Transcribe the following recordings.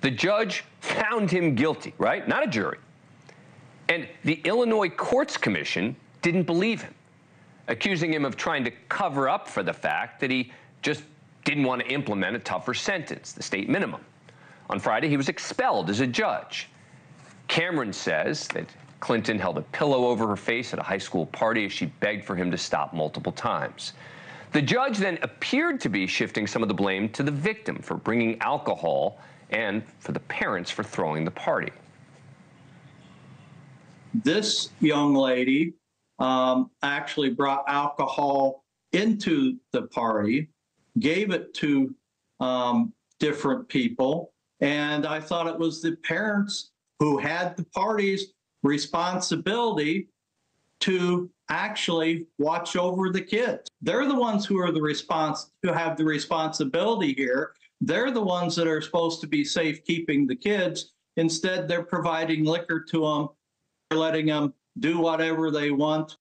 The judge found him guilty, right? Not a jury. And the Illinois Courts Commission didn't believe him, accusing him of trying to cover up for the fact that he just didn't want to implement a tougher sentence, the state minimum. On Friday, he was expelled as a judge. Cameron says that Clinton held a pillow over her face at a high school party as she begged for him to stop multiple times. The judge then appeared to be shifting some of the blame to the victim for bringing alcohol and for the parents for throwing the party. This young lady actually brought alcohol into the party, gave it to different people, and I thought it was the parents who had the party's responsibility to actually watch over the kids. They're the ones who are who have the responsibility here. They're the ones that are supposed to be safekeeping the kids. Instead, they're providing liquor to them, they're letting them do whatever they want.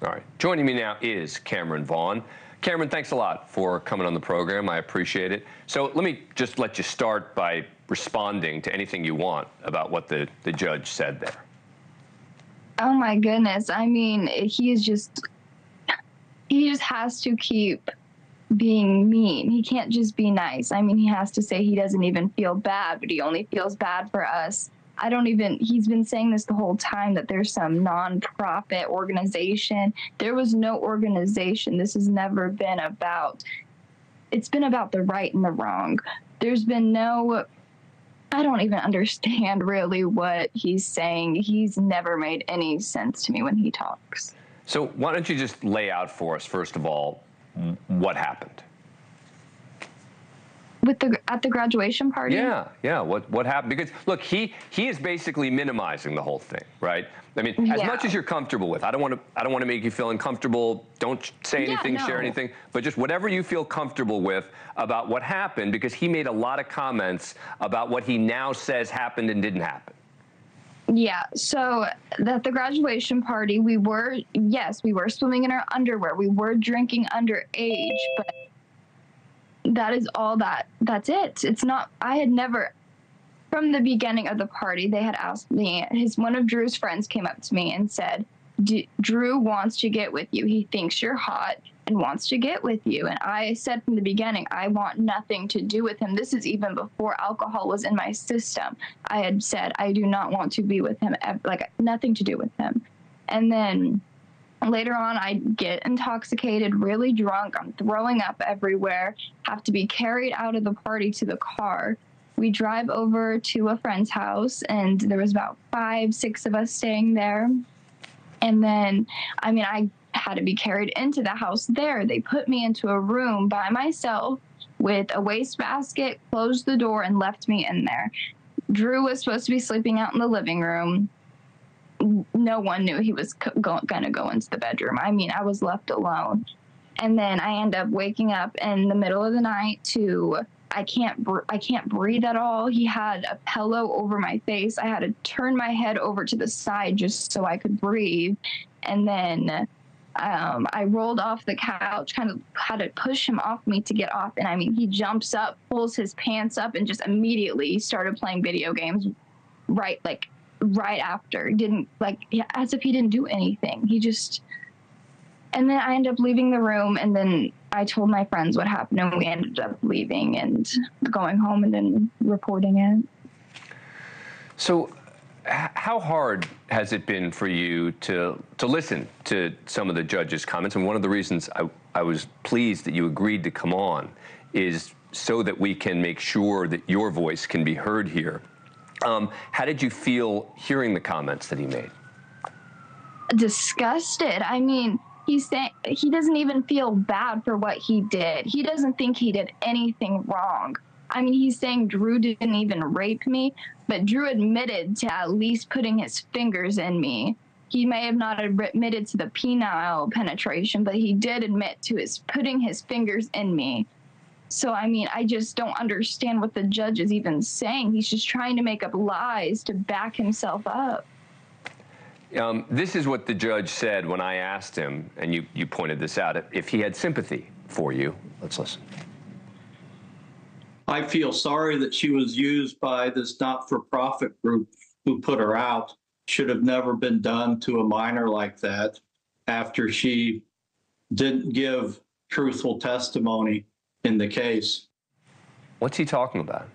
All right, joining me now is Cameron Vaughan. Cameron, thanks a lot for coming on the program. I appreciate it. So let me just let you start by responding to anything you want about what the judge said there. Oh my goodness. I mean, he just has to keep being mean. He can't just be nice. I mean, he has to say he doesn't even feel bad, but he only feels bad for us. He's been saying this the whole time, that there's some nonprofit organization. There was no organization. This has never been about, it's been about the right and the wrong. There's been no, I don't even understand really what he's saying. He's never made any sense to me when he talks. So why don't you just lay out for us, first of all, what happened? At the graduation party? Yeah. What happened? Because look, he is basically minimizing the whole thing, right? I mean, as much as you're comfortable with. I don't want to make you feel uncomfortable. Don't say anything, share anything, but just whatever you feel comfortable with about what happened, because he made a lot of comments about what he now says happened and didn't happen. Yeah, so at the graduation party, we were swimming in our underwear. We were drinking underage, but that is all that's it. It's not, I had never, from the beginning of the party, they had asked me, one of Drew's friends came up to me and said, Drew wants to get with you. He thinks you're hot and wants to get with you. And I said from the beginning, I want nothing to do with him. This is even before alcohol was in my system. I had said, I do not want to be with him, like nothing to do with him. And then later on, I get intoxicated, really drunk. I'm throwing up everywhere, have to be carried out of the party to the car. We drive over to a friend's house, and there was about 5-6 of us staying there. And then, I mean, I had to be carried into the house there. They put me into a room by myself with a wastebasket, closed the door, and left me in there. Drew was supposed to be sleeping out in the living room. No one knew he was going to go into the bedroom. I mean, I was left alone. And then I end up waking up in the middle of the night to, I can't breathe at all. He had a pillow over my face. I had to turn my head over to the side just so I could breathe. And then I rolled off the couch, kind of had to push him off me to get off. And I mean, he jumps up, pulls his pants up, and just immediately started playing video games right after. As if he didn't do anything. And then I ended up leaving the room, and then I told my friends what happened, and we ended up leaving and going home and then reporting it. So how hard has it been for you to listen to some of the judge's comments? And one of the reasons I was pleased that you agreed to come on is so that we can make sure that your voice can be heard here. How did you feel hearing the comments that he made? Disgusted. I mean, he's saying he doesn't even feel bad for what he did. He doesn't think he did anything wrong. I mean, he's saying Drew didn't even rape me, but Drew admitted to at least putting his fingers in me. He may have not admitted to the penile penetration, but he did admit to putting his fingers in me. So, I mean, I just don't understand what the judge is even saying. He's just trying to make up lies to back himself up. This is what the judge said when I asked him, and you pointed this out, if he had sympathy for you. Let's listen. I feel sorry that she was used by this not-for-profit group who put her out. Should have never been done to a minor like that after she didn't give truthful testimony in the case. What's he talking about?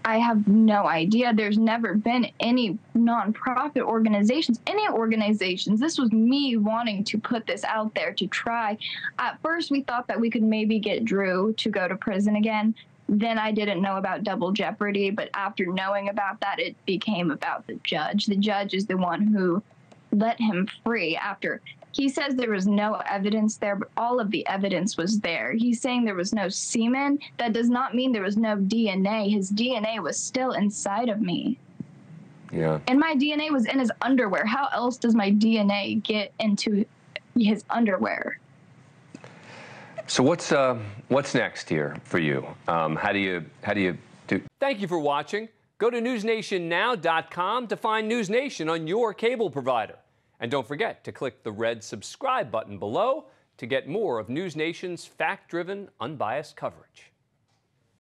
I have no idea. There's never been any nonprofit organizations, any organizations. This was me wanting to put this out there to try. At first, we thought that we could maybe get Drew to go to prison again. Then I didn't know about double jeopardy, but after knowing about that, it became about the judge. The judge is the one who let him free after. He says there was no evidence there, but all of the evidence was there. He's saying there was no semen. That does not mean there was no DNA. His DNA was still inside of me. Yeah. And my DNA was in his underwear. How else does my DNA get into his underwear? So what's next here for you? How do you do? Thank you for watching. Go to newsnationnow.com to find NewsNation on your cable provider. And don't forget to click the red subscribe button below to get more of NewsNation's fact-driven, unbiased coverage.